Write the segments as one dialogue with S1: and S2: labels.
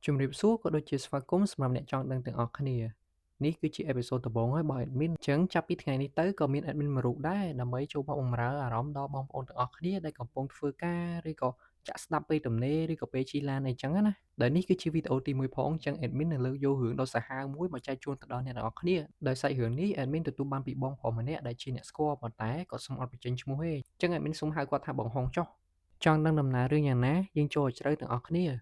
S1: ជំរាបសួរក៏ដូចជាស្វាគមន៍សម្រាប់អ្នកចង់ដឹងទាំងអស់គ្នានេះគឺជាអេពីសូតដំបូងហើយរបស់ Admin អញ្ចឹងចាប់ពីថ្ងៃនេះទៅក៏មាន Admin មួយរូបដែរដើម្បីចូលមកបម្រើអារម្មណ៍ដល់បងប្អូនទាំងអស់គ្នាដែលកំពុងធ្វើការឬក៏ចាក់ស្ដាប់ពេលទំនេរឬក៏ពេលជិះឡានអីចឹងណាដែលនេះគឺជាវីដេអូទី1ផងអញ្ចឹង Admin នឹងលើកយករឿងដ៏សាហាវមួយមកចែកជូនទៅដល់អ្នកទាំងអស់គ្នាដោយសាច់រឿងនេះ Admin ទទួលបានពីបងប្អូនម្នាក់ដែលជាអ្នកស្គាល់ប៉ុន្តែគាត់សូមអត់បញ្ចេញឈ្មោះទេអញ្ចឹង Admin សូមហៅគាត់ថាបងហុងចុះចង់ដឹងដំណើររឿងយ៉ាងណាយើងចូលឲ្យជ្រៅទាំងអស់គ្នា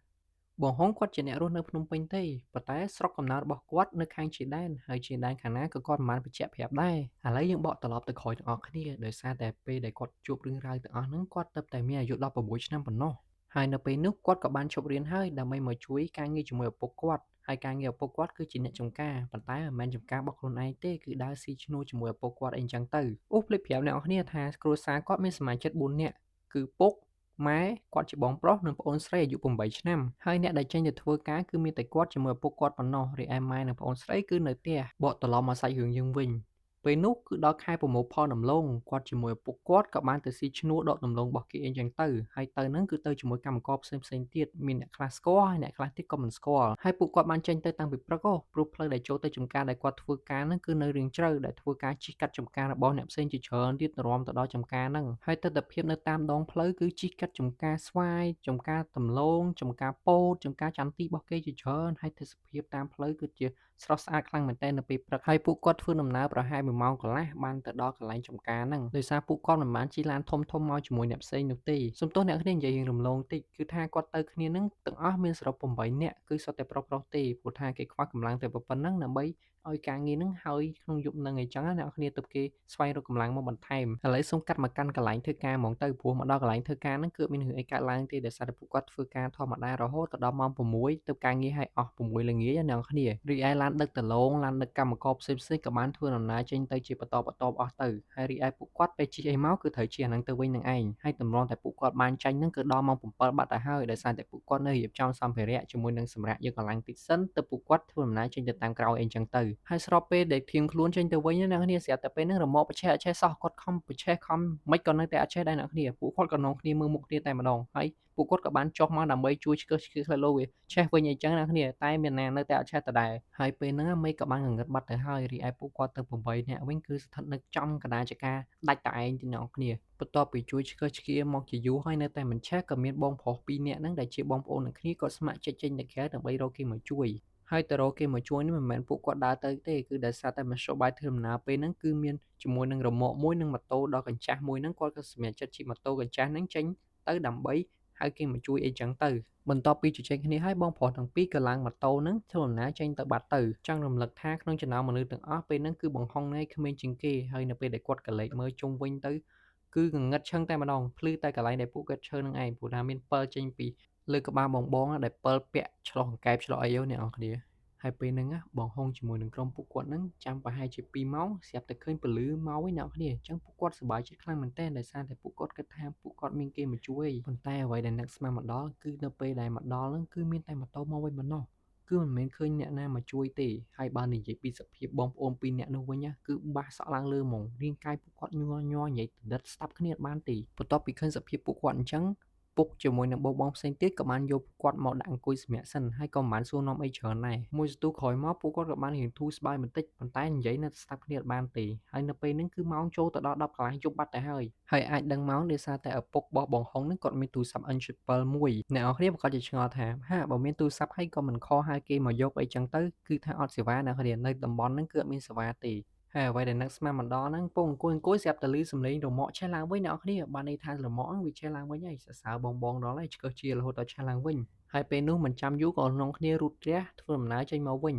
S1: បងហុងគាត់ជាអ្នករស់នៅភ្នំពេញទេប៉ុន្តែស្រុកកំណើតរបស់គាត់នៅខាងជាដែនហើយជាដែនខាងណាក៏គាត់មិនបានបញ្ជាក់ប្រាប់ដែរឥឡូវយើងបកត្រឡប់ទៅក្រោយទាំងអស់គ្នាដោយសារតែពេលដែលគាត់ជួបរឿងរ៉ាវទាំងអស់ហ្នឹងគាត់ទៅតែមានអាយុ16ឆ្នាំប៉ុណ្ណោះហើយនៅពេលនោះគាត់ក៏បានឈប់រៀនហើយដើម្បីមកជួយការងារជាមួយឪពុកគាត់ហើយការងារឪពុកគាត់គឺជាអ្នកចំការប៉ុន្តែមិនមែនចំការរបស់ខ្លួនឯងទេគឺដើរស៊ីឈ្នួលជាមួយឪពុកគាត់អីចឹងទៅភ្លេចប្រាប់អ្នកនរគ្នាថាគ្រួសារគាត់មានសមាជិក4នាក់គឺពុក ម៉ែគាត់ជាបងប្រុសនិងប្អូនស្រីអាយុ8ឆ្នាំហើយអ្នកដែលចេញទៅធ្វើការគឺមានតែគាត់ជាមួយឪពុកគាត់ប៉ុណ្ណោះរីឯម៉ែនិងប្អូនស្រីគឺនៅផ្ទះបកត្រឡប់មកសាច់រឿងយើងវិញពេលនោះគឺដល់ខែប្រមូលផលដំឡូងគាត់ជាមួយឪពុកគាត់ក៏បានទៅស៊ីឈ្នួលដកដំឡូងរបស់គេអីចឹងទៅហើយទៅហ្នឹងគឺទៅជាមួយកម្មករផ្សេងៗទៀតមានអ្នកខ្លះស្គាល់ហើយអ្នកខ្លះទៀតក៏មិនស្គាល់ហើយពួកគាត់បានចេញទៅតាំងពីព្រឹកព្រោះផ្លូវដែលចូលទៅចំការដែលគាត់ធ្វើការហ្នឹងគឺនៅរាងជ្រៅដែលធ្វើការជិះកាត់ចំការរបស់អ្នកផ្សេងជាច្រើនទៀតរាំទៅដល់ចំការហ្នឹងហើយទិដ្ឋភាពនៅតាមដងផ្លូវគឺជិះកាត់ចំការស្វាយចំការដំឡូងចំការពោតចំការចន្ទទីរបស់គេជាច្រើនហើយទេសភាពតាមផ្លូវគឺជាស្រស់ស្អាតខ្លាំងមែនទែននៅពេលព្រឹកហើយពួកគាត់ធ្វើដំណើរប្រហែល1ម៉ោងកន្លះបានទៅដល់កន្លែងចំការហ្នឹងដោយសារពួកគាត់មិនបានជិះឡានធំៗមកជាមួយអ្នកផ្សេងនោះទេសំទោសអ្នកគ្នានិយាយរឿងរំលងតិចគឺថាគាត់ទៅគ្នាហ្នឹងទាំងអស់មានសរុប8នាក់គឺសុទ្ធតែប្រុសៗទេព្រោះថាគេខ្វះកម្លាំងតែប៉ុណ្្នឹងដើម្បីឲ្យការងារហ្នឹងហើយក្នុងយប់ហ្នឹងអីចឹងណាអ្នកគ្នាទើបគេស្វែងរកកម្លាំងមកបន្ថែមឥឡូវសូមកាត់មកកាន់កន្លែងធ្វើការហ្មងទៅព្រោះមកដល់កន្លែងធ្វើការហ្នឹងគឺមានរឿងអីកើតឡើងទេដោយសារតែពួកគាត់ធ្វើការធម្មតារហូតទៅដល់ម៉ោង6ទើបការងារឲ្យអស់6ល្ងាចណាអ្នកគ្នារីឯឡានដឹកដលងឡានដឹកកម្មករផ្សេងៗក៏បានធ្វើដំណើរចេញទៅជាបន្តបន្ទាប់អស់ទៅហើយរីឯពួកគាត់ពេលជិះអីមកគឺត្រូវជិះអាហ្នឹងទៅវិញនឹងឯងហើយតម្រាំតែពួកគាត់បានចាញ់ហ្នឹងគឺដល់ម៉ោង7បាត់ទៅហើយដោយសារតែពួកគាត់នៅរៀបចំសម្ភារៈជាមួយនឹងសម្រាប់យកកន្លែងតិចសិនទើបពួកគាត់ធ្វើដំណើរចេញទៅតាមក្រោយអីចឹងទៅហើយស្របពេលដែលធៀងខ្លួនចេញទៅវិញណាអ្នកគ្នាស្រាប់តែពេលហ្នឹងរមាក់ប្រឆេះអត់ឆេះសោះគាត់ខំប្រឆេះខំមិនក៏នៅតែអត់ឆេះដែរអ្នកគ្នាពួកគាត់ក៏នាំគ្នាមើលមុខគ្នាតែម្ដងហើយពួកគាត់ក៏បានចុះមកដើម្បីជួយឆ្កឹះឆ្កៀសផ្លូវលោកវាឆេះវិញអីចឹងណាគ្នាតែមានណានៅតែអត់ឆេះដដែលហើយពេលហ្នឹងមេឃក៏បានងងឹតបាត់ទៅហើយរីឯពួកគាត់ទៅ8នាក់វិញគឺស្ថិតនៅចំកណ្ដាលចកាដាច់តែឯងទីអ្នកគ្នាបន្ទាប់ពីជួយឆ្កឹះឆ្កៀមកជាយូរហើយនៅតែមិនឆេះក៏មានបងប្រុស2នាក់ហ្នឹងដែលជាបងប្អូននឹងគ្នាក៏ស្ម័គ្រចិត្តចេញទៅក្រៅដើម្បីរកគេមកជួយហើយទៅរកគេមកជួយនេះមិនមែនពួកគាត់ដើរទៅទេគឺដោយសារតែមធ្យោបាយធ្វើដំណើរពេលហ្នឹងគឺមានជាមួយនឹងរមាក់មួយនិងម៉ូតូដ៏កញ្ចាស់មួយហ្នឹងគាត់ក៏សម្រេចចិត្តជិះម៉ូតូកញ្ចាស់ហ្នឹងចេញទៅដើម្បីហៅគេមកជួយអីចឹងទៅបន្ទាប់ពីជជែកគ្នាហើយបងប្រុសទាំងពីរក៏ឡើងម៉ូតូហ្នឹងធ្វើដំណើរចេញទៅបាត់ទៅចង់រំលឹកថាក្នុងចំណោមមនុស្សទាំងអស់ពេលហ្នឹងគឺបង្ហុងនៃក្មេងជាងគេហើយនៅពេលដែលគាត់ក៏លេចមើលជុំវិញទៅគឺងងឹតឈឹងតែម្ដងភ្លឺតែកន្លែងដែលពួកគាត់ឈរនឹងឯងព្រោះថាមានពិលចេញពីលើក្បាលបងដែលពិលពាក់ឆ្លុះកង្កែបឆ្លុះអីអ្នកនរគ្នាហើយពេលហ្នឹងបងហុងជាមួយនឹងក្រុមពួកគាត់ហ្នឹងចាំប្រហែលជា2ម៉ោងស្រាប់តែឃើញពលឺមកវិញអ្នកនរគ្នាអញ្ចឹងពួកគាត់សប្បាយចិត្តខ្លាំងមែនទែនដោយសារតែពួកគាត់គិតថាពួកគាត់មានគេមកជួយប៉ុន្តែអ្វីដែលនឹកស្មានមកដល់គឺនៅពេលដែលមកដល់ហ្នឹងគឺមានតែម៉ូតូមកវិញប៉ុណ្ណោះគឺមិនមែនឃើញអ្នកណាមកជួយទេហើយបើនិយាយពីសភាពបងប្អូន2នាក់នោះវិញគឺបាសសក់ឡើងលើហ្មងរាងកាយពួកគាត់ញ័រញ័រនិយាយដិតស្ដាប់គ្នាអត់បានទេបន្ទាប់ពីឃើញសភាពពួកគាត់អញ្ចឹងពុកជាមួយនឹងបងផ្សេងទៀតក៏បានយកគាត់មកដាក់អង្គុយសម្រាកសិនហើយក៏មិនបានសួរនាំអីច្រើនដែរមួយសន្ទុះក្រោយមកពួកគាត់ក៏បានរៀងធូរស្បើយបន្តិចប៉ុន្តែនិយាយនៅតែស្ដាប់គ្នាអត់បានទេហើយនៅពេលហ្នឹងគឺម៉ោងចូលទៅដល់10កន្លះយប់បាត់ទៅហើយអាចដឹងម៉ោងដោយសារតែឪពុករបស់បងហុងហ្នឹងគាត់មានទូរស័ព្ទ N7 មួយអ្នកនរគ្នាប្រកាសជាឆ្ងល់ថាហាបើមានទូរស័ព្ទហើយក៏មិនខលហៅគេមកយកអីចឹងទៅគឺថាអត់សេវាអ្នកនរគ្នានៅតំបន់ហ្នឹងគឺអត់មានសេវាទេហើយអ្វីដែលនឹកស្មានមកដល់ហ្នឹងពងអង្គុយស្រាប់តែឮសំឡេងរមាក់ឆេះឡើងវិញអ្នកនរគ្នាបានន័យថារមាក់ហ្នឹងវាឆេះឡើងវិញហើយសរសើរបងដល់ហើយឆ្កឹះជារហូតដល់ឆេះឡើងវិញហើយពេលនោះមិនចាំយូរក៏នាំគ្នារូតរះធ្វើដំណើរចេញមកវិញ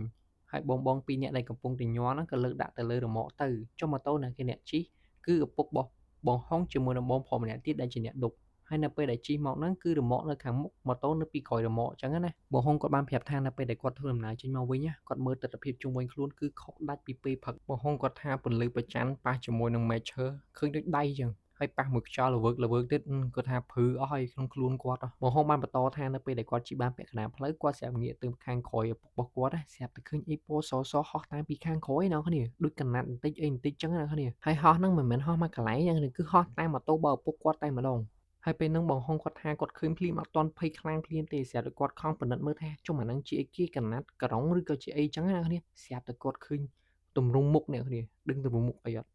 S1: ហើយបង2នាក់ដែលកំពុងតែញ័រហ្នឹងក៏លើកដាក់ទៅលើរមាក់ទៅចុះម៉ូតូណាគេអ្នកជិះគឺឪពុករបស់បងហុងជាមួយនឹងបងប្រុសម្នាក់ទៀតដែលជាអ្នកឌុបហើយនៅពេលដែលជិះមកហ្នឹងគឺរមាក់នៅខាងមុខម៉ូតូនៅពីក្រោយរមាក់អញ្ចឹងណាបងហុងគាត់បានប្រាប់ថានៅពេលដែលគាត់ធ្វើដំណើរចេញមកវិញគាត់មើលទិដ្ឋភាពជុំវិញខ្លួនគឺខុសដាច់ពីពេលផឹកបងហុងគាត់ថាពន្លឺព្រះច័ន្ទប៉ះជាមួយនឹងមែកឈើឃើញដូចដៃអញ្ចឹងហើយប៉ះមួយខ្យល់ល្វើកទៀតគាត់ថាព្រឺអស់ហើយក្នុងខ្លួនគាត់បងហុងបានបន្តថានៅពេលដែលគាត់ជិះបានពាក់កណ្ដាលផ្លូវគាត់ស្រាប់ងាកទៅខាងក្រោយឪពុករបស់គាត់ស្រាប់តែឃើញអីពណ៌សហោះតាមពីខាងក្រោយអ្នកគ្នាដូចកណាត់បន្តិចអីបន្តិចចឹងអ្នកគ្នាហើយហោះហ្នឹងមិនមែនហោះមកកន្លែងគឺហោះតាមម៉ូតូរបស់ឪពុកគាត់តែម្ដង ហើយពេលហ្នឹងបងហុងគាត់ថាគាត់ឃើញភ្លាមអត់ទាន់ភ័យខ្លាំងភ្លាមទេស្រាប់តែគាត់ខំពិនិត្យមើលថាចុះអាហ្នឹងជាអីគេកណាត់ក្រុងឬក៏ជាអីចឹងណាអ្នកគ្នាស្រាប់តែគាត់ឃើញទម្រង់មុខអ្នកគ្នាដឹងទម្រង់មុខអីអត់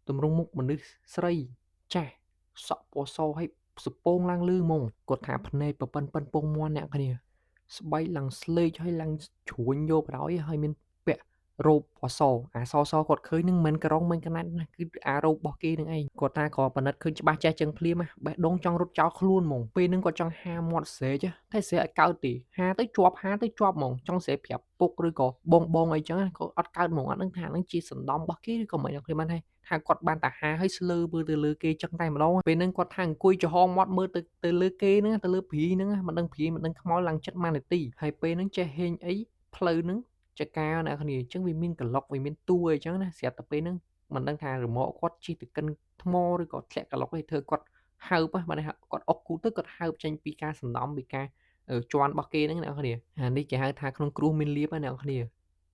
S1: ទម្រង់មុខមនុស្សស្រីចាស់សក់ពណ៌សហើយសពងឡើងលឺហ្មងគាត់ថាភ្នែកប៉ិនពងមាន់អ្នកគ្នាស្បែកឡើងស្លេកហើយឡើងជ្រួញយកបណ្ដោយហើយមានពាក់រ៉ូបពណ៌សអាសគាត់ឃើញនឹងមិនក្រុងមិនកណាត់ណាគឺអារ៉ូបរបស់គេនឹងឯងគាត់ថាក៏ប៉និតឃើញច្បាស់ចេះចឹងភ្លាមបេះដូងចង់រត់ចោលខ្លួនហ្មងពេលហ្នឹងគាត់ចង់ហាមាត់ស្រែកតែស្រែកអត់កើតទេហាទៅជាប់ហ្មងចង់ស្រែកប្រាប់ពុកឬក៏បងអីចឹងក៏អត់កើតហ្មងអត់ដឹងថាហ្នឹងជាសណ្ដំរបស់គេឬក៏មិនខ្ញុំបានថាគាត់បានតាហាហើយស្លើមើលទៅលើគេចឹងតែម្ដងពេលហ្នឹងគាត់ថាអង្គុយចំហមាត់មើលទៅលើគេហ្នឹងទៅលើព្រីហ្នឹងមិនដឹងព្រីមិនដឹងខ្មោចឡើងចិត្តម៉ានាទីហើយពេលហ្នឹងចេះហេងអីផ្លូវហ្នឹងចកាអ្នកគ្នាអញ្ចឹងវាមានកន្លុកវាមានតួអីចឹងណាស្រាប់តែពេលហ្នឹងមិនដឹងថារមាក់គាត់ជិះទៅកិនថ្មឬក៏ធ្លាក់កន្លុកឯងធ្វើគាត់ហើបបានគាត់អុកគូទៅគាត់ហើបចេញពីការសណ្ដំពីការជន់របស់គេហ្នឹងអ្នកគ្នាអានេះគេហៅថាក្នុងគ្រោះមានលៀបណាអ្នកគ្នា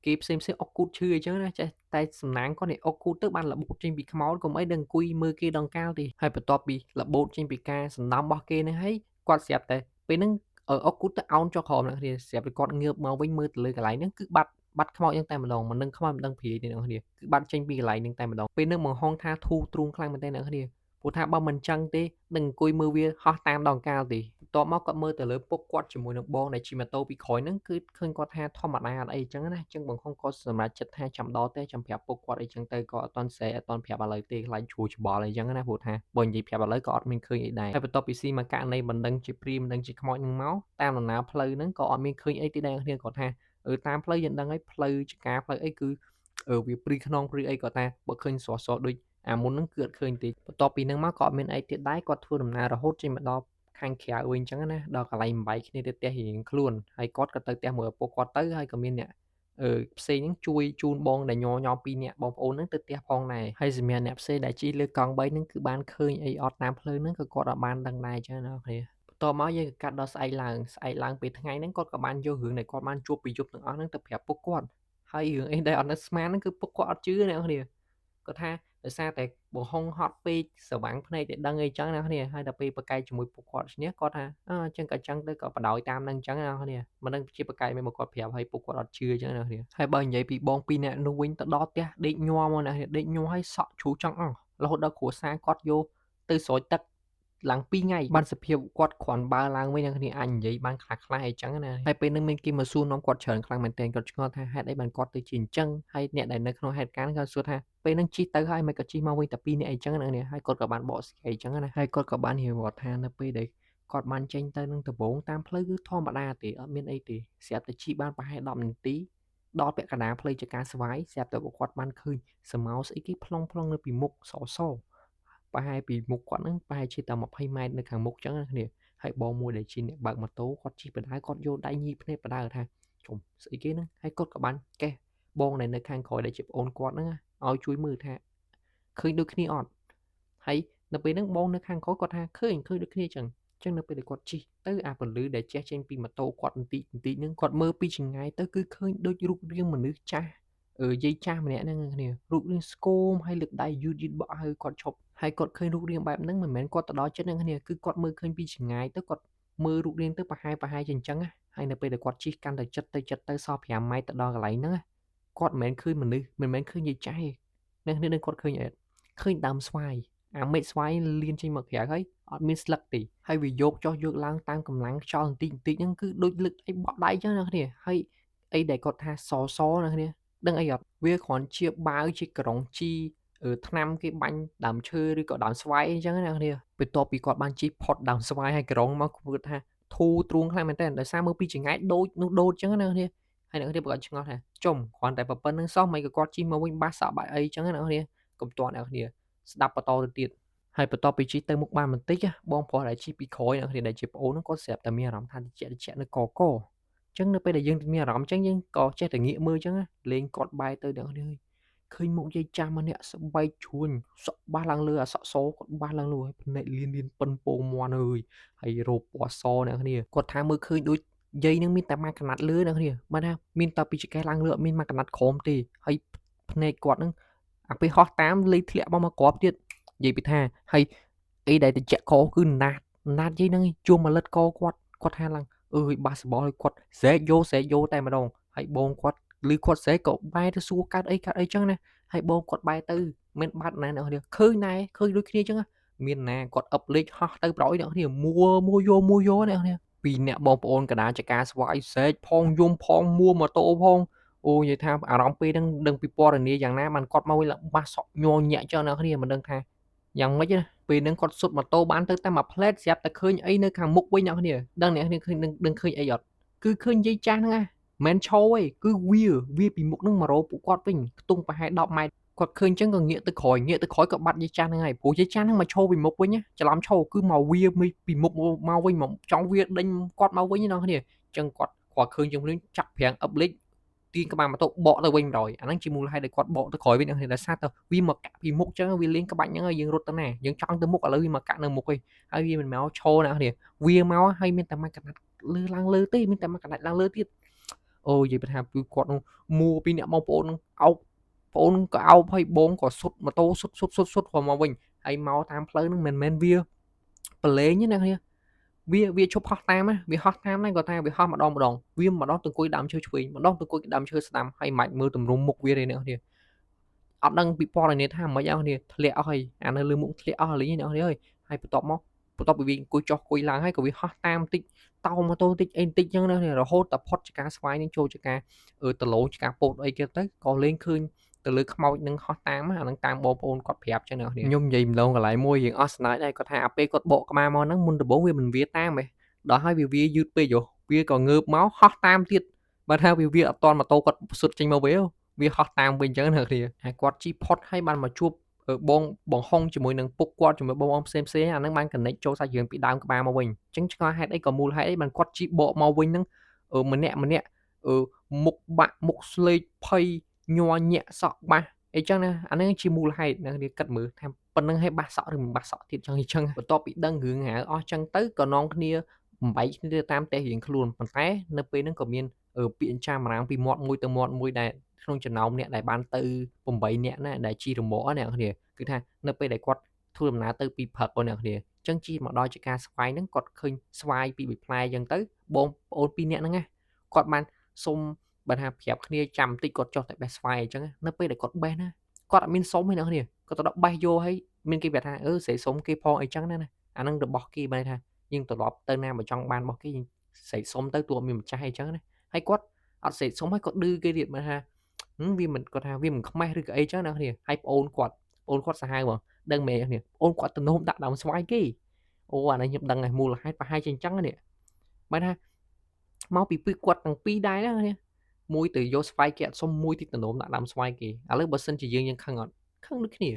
S1: គេផ្សេងអុកគូតឈឺអញ្ចឹងណាចេះតែសំណាងគាត់នេះអុកគូតទៅបានរបូតចេញពីខ្មោចកុំអីដឹងអង្គុយមើលគេដងកាលទេហើយបន្ទាប់ពីរបូតចេញពីការសណ្ដំរបស់គេហ្នឹងហើយគាត់ស្រាប់តែពេលហ្នឹងអុកគូតទៅអោនចុះក្រោមអ្នកគ្នាស្រាប់តែគាត់ងើបមកវិញមើលទៅលើកន្លែងហ្នឹងគឺបាត់ខ្មោចហ្នឹងតែម្ដងមិនដឹងខ្មោចមិនដឹងព្រាយទេអ្នកគ្នាគឺបាត់ចេញពីកន្លែងហ្នឹងតែម្ដងពេលហ្នឹងបង្ហងថាធូរទ្រូងខ្លាំងមែនទែនអ្នកគ្នាព្រោះថាបើមិនចឹងទេនឹងអង្គុយមើលវាហោះតាមដងកាលទេបន្ទាប់មកគាត់មើលទៅលើពុកគាត់ជាមួយនឹងបងដែលជិះម៉ូតូពីក្រោយហ្នឹងគឺឃើញគាត់ថាធម្មតាអត់អីចឹងណាអញ្ចឹងបង្ហងគាត់សម្រេចចិត្តថាចាំដល់ទេចាំប្រាប់ពុកគាត់អីចឹងទៅក៏អត់ទាន់ស្រែកអត់ទាន់ប្រាប់ឥឡូវទេខ្លាចជ្រួលច្បល់អីចឹងណាព្រោះថាបើនិយាយប្រាប់ឥឡូវក៏អត់មានឃើញអីដែរហើយបន្ទាប់ពីស៊ីមកករណីមិនដឹងជាព្រាយមិនដឹងជាខ្មោចហ្នឹងមកតាមដំណើរផ្លូវហ្នឹងក៏អត់មានឃើញអីទេដែរគ្នាគាត់ថាតាមផ្លូវយើងដឹងហើយផ្លូវចកាផ្លូវអីគឺវាព្រីខ្នងព្រីអីគាត់ថាបើឃើញស្រស់ដូចអាមុនហ្នឹងគឺអត់ឃើញទេបន្ទាប់ពីហ្នឹងមកក៏អត់មានអីទៀតដែរគាត់ធ្វើដំណើររហូតចេញមកដល់ខាងក្រៅវិញអញ្ចឹងណាដល់កន្លែងបំបែកគ្នាទៅផ្ទះរៀងខ្លួនហើយគាត់ក៏ទៅផ្ទះមួយឪពុកគាត់ទៅហើយក៏មានអ្នកផ្សេងហ្នឹងជួយជូនបងដែលញ័រ2នាក់បងប្អូនហ្នឹងទៅផ្ទះផងដែរហើយសម្រាប់អ្នកផ្សេងដែលជិះលើកង់3ហ្នឹងគឺបានឃើញអីអត់តាមផ្លូវហ្នឹងក៏គាត់អត់បានដឹងដែរអញ្ចឹងណាអ្នកគ្នាបន្ទាប់មកយើងក៏កាត់ដល់ស្អែកឡើងពេលថ្ងៃហ្នឹងគាត់ក៏បានយករឿងដែលគាត់បានជួបពីយប់ទាំងអស់ហ្នឹងទៅប្រាប់ពុកគាត់ហើយរឿងអីដែលអត់នៅស្មានហ្នឹងគឺពុកគាត់អត់ជឿអ្នកគ្នាគាត់ថាដោយសារតែបង្ហុងហត់ពេកស្រវាំងភ្នែកតែដឹងអីចឹងណាគ្នាហើយដល់ពេលប្រកែកជាមួយពុកគាត់ឈ្នះគាត់ថាអញ្ចឹងក៏ចឹងទៅក៏បដ ாய் តាមហ្នឹងចឹងណាគ្នាមិនដឹងជាប្រកែកមិនមកគាត់ប្រាប់ហើយពុកគាត់អត់ជឿចឹងណាគ្នាហើយបើនិយាយពីបង2នាក់នោះវិញទៅដល់ផ្ទះដេកញ័រមកណាគ្នាដេកញ័រហើយសក់ជ្រូចង់អស់រហូតដល់គ្រួសារគាត់យកទៅស្រោចទឹកឡើង2ថ្ងៃបានសភាពគាត់គ្រាន់បើឡើងវិញអ្នកគ្នាអាចនិយាយបានខ្លះអីចឹងណាហើយពេលហ្នឹងមានគេមកសួរនាំគាត់ច្រើនខ្លាំងមែនទែនគាត់ឆ្ងល់ថាហេតុអីបានគាត់ទៅជាអញ្ចឹងហើយអ្នកដែលនៅក្នុងហេតុការណ៍ហ្នឹងគាត់សួរថាពេលហ្នឹងជិះទៅហើយមិនក៏ជិះមកវិញតែ2នាក់អីចឹងណាគ្នាហើយគាត់ក៏បានបកស្រាយអញ្ចឹងណាហើយគាត់ក៏បានរៀបរាប់ថានៅពេលដែលគាត់បានចេញទៅនឹងដំបងតាមផ្លូវគឺធម្មតាទេអត់មានអីទេស្រាប់តែជិះបានប្រហែល10នាទីដល់ពាក់កណ្ដាលផ្លូវចកាស្វាយស្រាប់តែគាត់បានឃើញស្រមោលស្អីគេប្លង់នៅពីមុខសប្រហែលពីមុខគាត់ហ្នឹងប្រហែលជាតែ20ម៉ែត្រនៅខាងមុខចឹងណាគ្នាហើយបងមួយដែលជាអ្នកបើកម៉ូតូគាត់ជិះបដាគាត់យកដៃញីភ្នែកបដាថាជុំស្អីគេហ្នឹងហើយគាត់ក៏បានកេះបងដែលនៅខាងក្រោយដែលជាប្អូនគាត់ហ្នឹងឲ្យជួយមើលថាឃើញដូចគ្នាអត់ហើយនៅពេលហ្នឹងបងនៅខាងក្រោយគាត់ថាឃើញដូចគ្នាចឹងនៅពេលដែលគាត់ជិះទៅអាពន្លឺដែលជះចេញពីម៉ូតូគាត់បន្តិចហ្នឹងគាត់មើលពីចម្ងាយទៅគឺឃើញដូចរូបរាងមនុស្សចាស់យាយចាស់ម្នាក់ហ្នឹងគ្នារូបរាងស្គមហើយលើកដៃយឺតបក់ហើយគាត់ឈប់ហើយគាត់ឃើញរូបរាងបែបហ្នឹងមិនមែនគាត់ទៅដល់ចិត្តហ្នឹងគ្នាគឺគាត់មើលឃើញពីចម្ងាយទៅគាត់មើលរូបរាងទៅប្រហែលជាអញ្ចឹងណាហើយនៅពេលដែលគាត់ជិះកាន់តែចិត្តទៅសល់5ម៉ែត្រទៅដល់កន្លែងហ្នឹងគាត់មិនមែនឃើញមនុស្សមិនមែនឃើញយាយចាស់ទេអ្នកនេះគាត់ឃើញអត់ឃើញដើមស្វាយអាមេឃស្វាយលៀនចេញមកក្រៅហើយអត់មានស្លឹកទេហើយវាយកចុះយកឡើងតាមកម្លាំងខ្យល់បន្តិចហ្នឹងគឺដូចលើកដៃបក់ដៃចឹងណាគ្នាហើយអីដែលគាត់ថាសណាគ្នាដឹងអីអត់វាគ្រាន់ជាបាវជាក្រុងជីថ្នាំគេបាញ់ដើមឈើឬក៏ដើមស្វាយអីចឹងណាគ្នាបន្ទាប់ពីគាត់បានជិះផុតដើមស្វាយហើយក្រុងមកគាត់ថាធូរទ្រូងខ្លាំងមែនតើដោយសារមើលពីចម្ងាយដូចចឹងណាគ្នាហើយអ្នកគ្នាប្រកាសឆ្ងល់ថាចុំគ្រាន់តែប៉ុណ្្នឹងសោះមិនក៏គាត់ជិះមកវិញបាសសក់បាក់អីចឹងណាអ្នកគ្នាកុំទាន់អ្នកគ្នាស្ដាប់បន្តទៅទៀតហើយបន្ទាប់ពីជិះទៅមុខបានបន្តិចបងប្រុសដែលជិះពីក្រោយអ្នកគ្នាដែលជាប្អូនហ្នឹងគាត់ស្រាប់តែមានអារម្មណ៍ថាត្រជាក់នៅកកចឹងនៅពេលដែលយើងមានអារម្មណ៍ចឹងយើងក៏ចេះតែងាកមើលចឹងលេងគាត់បែរទៅអ្នកគ្នាឃើញមុខយាយចាស់ម្នាក់ស្បែកជ្រួញសក់បាសឡើងលើអាសក់សគាត់បាសឡើងលើហើយភ្នែកលៀនប៉ិនពងមាន់អើយហើយរោមពណ៌សអ្នកគ្នាគាត់ថាមើលឃើញដូចយាយនឹងមានតែម៉ាកណាត់លើអ្នកគ្នាបានថាមានតែពីចកេះឡើងលើអត់មានម៉ាកណាត់ក្រោមទេហើយភ្នែកគាត់នឹងអាពេលហោះតាមលេខធ្លាក់មកគ្រាប់ទៀតនិយាយពីថាហើយ អីដែលត្រជាក់កគឺណាត់និយាយហ្នឹងឯងជួមមកលិតកគាត់ថាឡើងបាសបលគាត់ស្រែកយកតែម្ដងហើយបងគាត់ឮគាត់ស្រែកក៏បែរទៅសួរកើតអីចឹងណាហើយបងគាត់បែរទៅមិនបាត់ណាអ្នកនរគ្នាឃើញដូចគ្នាចឹងមានណាគាត់អឹបលេខហោះទៅប្រយអ្នកនរគ្នាមួយកអ្នកនរគ្នាពីរនាក់បងប្អូនកណ្ដាលចកាស្វាយស្រែកផងយំផងមួម៉ូតូផងនិយាយថាអារម្មណ៍ពេលហ្នឹងដឹងពីពណ៌នាយ៉ាងណាបានគាត់មកវិញបាសសក់ញ័រញាក់ចឹងអ្នកនរគ្នាមិនដឹងថាយ៉ាងម៉េចណាពេលហ្នឹងគាត់ស៊ុតម៉ូតូបានទៅតែមួយផ្លែតស្រាប់តែឃើញអីនៅខាងមុខវិញអ្នកគ្នាដឹងអ្នកគ្នាឃើញដឹងឃើញអីអត់គឺឃើញយាយចាស់ហ្នឹងណាមិនឈរទេគឺវាពីមុខហ្នឹងមករកពួកគាត់វិញខ្ទង់ប្រហែល10ម៉ែត្រគាត់ឃើញចឹងក៏ងាកទៅក្រោយក៏បាត់យាយចាស់ហ្នឹងហើយព្រោះយាយចាស់ហ្នឹងមកឈរពីមុខវិញច្រឡំឈរគឺមកវាពីមុខមកវិញមកចង់វាដេញគាត់មកវិញអ្នកគ្នាចឹងគាត់ឃើញចឹងភ្លាមចាក់ប្រាំងអឹបលេខទាញក្បាលម៉ូតូបកទៅវិញ100អាហ្នឹងជាមូលហេតុដែលគាត់បកទៅក្រោយវិញអ្នកគ្នាដោយសារតែវាមកកាក់ពីមុខចឹងវាលេងក្បាច់ហ្នឹងហើយយើងរត់ទៅណាយើងចង់ទៅមុខឥឡូវវាមកកាក់នៅមុខឯងហើយវាមិនមកឈរអ្នកគ្នាវាមកហើយមានតែមកកណាត់លើឡើងលើទេមានតែមកកណាត់ឡើងលើទៀតនិយាយថាគឺគាត់នោះមួពីអ្នកបងប្អូននឹងអោបប្អូនក៏អោបហើយបងក៏ស៊ុតម៉ូតូស៊ុតគាត់មកវិញហើយមកតាមផ្លូវហ្នឹងមិនមែនវាប្រឡែងទេអ្នកគ្នាវាឈប់ហោះតាមវាហោះតាមហ្នឹងគាត់ថាវាហោះម្ដងវាម្ដងទៅអង្គុយដើមឈើឆ្វេងម្ដងទៅអង្គុយដើមឈើស្ដាំហើយមិនមើលទម្រង់មុខវាទេអ្នកគ្នាអត់ដឹងពីពណ៌នាថាមិនអស់គ្នាធ្លាក់អស់ហើយអានៅលើមុខធ្លាក់អស់លីងអ្នកគ្នាអើយហើយបន្ទាប់ពីវាអង្គុយចុះអង្គុយឡើងហើយក៏វាហោះតាមបន្តិចតោម៉ូតូបន្តិចអីបន្តិចចឹងណារហូតតែផុតចកាស្វាយនឹងចូលចកាដលងចកាពោតអីគេទៅក៏លេងឃើញទៅលើខ្មោចនឹងហោះតាមអានឹងតាមបងប្អូនគាត់ប្រាប់ចឹងអ្នកគ្នាខ្ញុំនិយាយម្លងកន្លែងមួយយើងអស់ស្នាចដែរគាត់ថាពេលគាត់បកក្បាលមកហ្នឹងមុនដំបូងវាមិនវាតាមទេដល់ហើយវាយឺតពេកវាក៏ងើបមកហោះតាមទៀតបើថាវាអត់តាន់ម៉ូតូគាត់សុទ្ធចេញមកវិញវាហោះតាមវិញចឹងអ្នកគ្នាហើយគាត់ជីផុតហើយបានមកជួបបងហុងជាមួយនឹងពុកគាត់ជាមួយបងផ្សេងអាហ្នឹងបាន connect ចូលសាច់រឿងពីដើមក្បាលមកវិញអញ្ចឹងឆ្ងល់ហេតុអីក៏មូលហេតុអីបានគាត់ជីបកមកវិញហ្នឹងម្នាក់មុខបាក់មុខស្លេកភ័យញ័រញាក់សក់បាសអីចឹងណាអាហ្នឹងជាមូលហេតុអ្នកនាងគិតមើលថាប៉ុណ្្នឹងឲ្យបាសសក់ឬមិនបាសសក់ទៀតចឹងបន្ទាប់ពីដឹងរឿងរ៉ាវអស់ចឹងទៅក៏នាំគ្នាបំបែកគ្នាទៅតាមផ្ទះរៀងខ្លួនប៉ុន្តែនៅពេលហ្នឹងក៏មានពាក្យអញ្ចាមរាំងពីមាត់មួយទៅមាត់មួយដែរក្នុងចំណោមអ្នកដែលបានទៅ8នាក់ណាដែលជីរមាក់អ្នកគ្នាគឺថានៅពេលដែលគាត់ធ្វើដំណើរទៅពីព្រឹកអ្នកគ្នាចឹងជីមកដល់ចកាស្វាយហ្នឹងគាត់ឃើញស្វាយពី3ផ្លែចឹងទៅបងប្អូន2នាក់ហ្នឹងណាគាត់បានសុំបើថាប្រាប់គ្នាចាំបន្តិចគាត់ចុះតែបេះស្វាយអញ្ចឹងនៅពេលដែលគាត់បេះណាគាត់អត់មានសុំទេអ្នកគ្នាគាត់ទៅដល់បេះយកហើយមានគេប្រាប់ថាស្រែកសុំគេផងអីចឹងណាអាហ្នឹងរបស់គេបានថាយើងត្រឡប់ទៅណាបើចង់បានរបស់គេយើងស្រែកសុំទៅទោះអត់មានម្ចាស់អីចឹងណាហើយគាត់អត់ស្រែកសុំហើយគាត់ឌឺគេទៀតមកថាវាមិនគាត់ថាវាមិនខ្មេះឬក៏អីចឹងណាគ្នាហើយប្អូនគាត់សាហាវហ្មងដឹងមែនអ្នកគ្នាប្អូនគាត់ទំនោរដាក់ដើមស្វាយគេអានេះខ្ញុំដឹងហើយមូលហេតុប្រហែលជាអញ្ចឹងនេះបានថាមកពីគាត់ទាំងពីរដែរណាគ្នាមួយទៅយកស្វាយគេអត់សុំមួយទីទំនោរដាក់ដើមស្វាយគេឥឡូវបើសិនជាយើងខឹងអត់ខឹងដូចគ្នា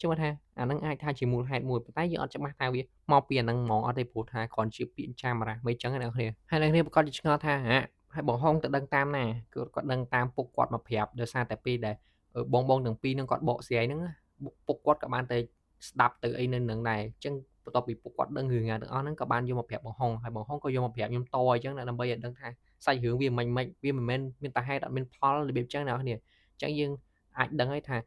S1: ចឹងថាអានឹងអាចថាជាមូលហេតុមួយប៉ុន្តែយើងអត់ច្បាស់ថាវាមកពីអានឹងហ្មងអត់ទេព្រោះថាគ្រាន់ជាពាក្យចាមអារ៉ាស់មិនអញ្ចឹងណាអ្នកគ្នាហើយអ្នកគ្នាប្រកាសជាឆ្ងល់ថាហើយបងហុងទៅដឹងតាមណាគាត់ដឹងតាមពុកគាត់មកប្រាប់ដោយសារតែពេលដែលបងទាំងពីរហ្នឹងគាត់បកស្រាយហ្នឹងពុកគាត់ក៏បានទៅស្ដាប់ទៅអីនៅនឹងដែរអញ្ចឹងបន្ទាប់ពីពុកគាត់ដឹងរឿងទាំងអស់ហ្នឹងក៏បានយកមកប្រាប់បងហុងហើយបងហុងក៏យកមកប្រាប់ខ្ញុំតអញ្ចឹងដើម្បីឲ្យដឹងថាសាច់រឿងវាមិនវាមិនមែនមានតែហេតុអត់មានផលរបៀបអញ្ចឹងណាអ្នកគ្នាអញ្ចឹងយើងអាចដឹងហើយថា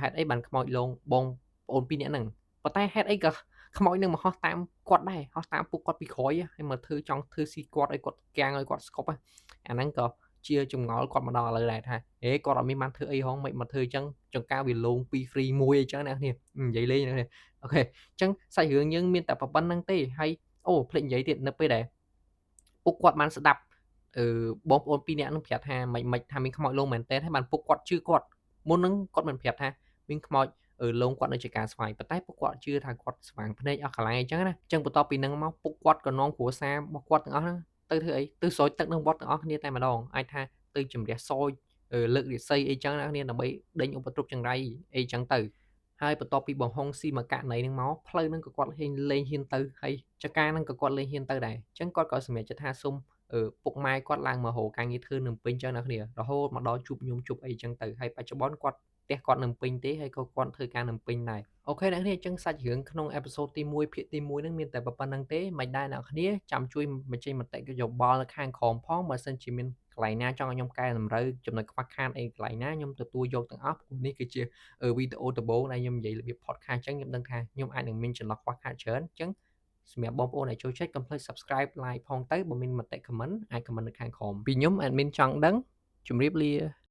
S1: ហេតុអីបានខ្មោចលងបងប្អូន2នាក់ហ្នឹងប៉ុន្តែហេតុអីក៏ខ្មោចនឹងមកហោះតាមគាត់ដែរហោះតាមពុកគាត់ពីក្រោយហើយមកចង់ធ្វើស៊ីគាត់ឲ្យគាត់កាំងឲ្យគាត់ស្គប់អាហ្នឹងក៏ជាចម្ងល់គាត់មកដល់ឥឡូវដែរថាគាត់អត់មានបានធ្វើអីហងមិនមកធ្វើអញ្ចឹងចង្ការវាលង2 free 1អីចឹងណាគ្នានិយាយលេងណាអូខេអញ្ចឹងសាច់រឿងយើងមានតែប៉ុណ្្នឹងទេហើយភ្លេចនិយាយទៀតនៅពេលដែលពុកគាត់បានស្ដាប់បងប្អូន2នាក់ហ្នឹងប្រាប់ថាមិនថាមានខ្មោចលងមែនតើហើយបានពុកគាត់ជឿគាត់មុនហ្នឹងគាត់មិនប្រាប់ថាមានខ្មោចលងគាត់នៅជាការស្វាយប៉ុន្តែពុកគាត់ជឿថាគាត់ស្វាងភ្នែកអស់កន្លែងអញ្ចឹងណាអញ្ចឹងបន្ទាប់ពីហ្នឹងមកពុកគាត់ក៏នាំគ្រួសាររបស់គាត់ទាំងអស់ហ្នឹងទៅធ្វើអីទៅស្រោចទឹកនឹងវត្តទាំងអស់គ្នាតែម្ដងអាចថាទៅជំរះសោចលើករាសីអីចឹងណាគ្នាដើម្បីដេញឧបទ្រពចង្រៃអីចឹងទៅហើយបន្ទាប់ពីបងហុងស៊ីមកករណីហ្នឹងមកផ្លូវហ្នឹងក៏គាត់លេងហ៊ានទៅហើយចកាហ្នឹងក៏គាត់លេងហ៊ានទៅដែរអញ្ចឹងគាត់ក៏សម្រេចចិត្តថាសុំពុកម៉ែគាត់ឡើងមករកការងារធ្វើនៅភ្នំពេញចឹងណាគ្នារហូតមកដល់ជួបញោមជួបអីចឹងទៅហើយបច្ចុប្បន្នគាត់ ផ្ទះគាត់នៅពេញទេហើយក៏គាត់ធ្វើការនៅពេញដែរអូខេអ្នកនាងអញ្ចឹងសាច់រឿងក្នុងអេពីសូតទី1ភាគទី1ហ្នឹងមានតែប៉ុណ្្នឹងទេមិនដែរអ្នកនាងចាំជួយបញ្ចេញមតិយោបល់នៅខាងក្រោមផងបើសិនជាមានកន្លែងណាចង់ឲ្យខ្ញុំកែតម្រូវចំណុចខ្វះខាតអីកន្លែងណាខ្ញុំទទួលយកទាំងអស់ព្រោះនេះគឺជាវីដេអូដំបូងដែលខ្ញុំនិយាយរបៀប podcast អញ្ចឹងខ្ញុំដឹងថាខ្ញុំអាចនឹងមានចន្លោះខ្វះខាតច្រើនអញ្ចឹងសម្រាប់បងប្អូនដែលចូលចិត្តកុំភ្លេច subscribe like ផងទៅបើមានមតិ comment អាច comment នៅខាងក្រោមពីខ្ញុំ admin ចង់ដឹងជម្រាបលា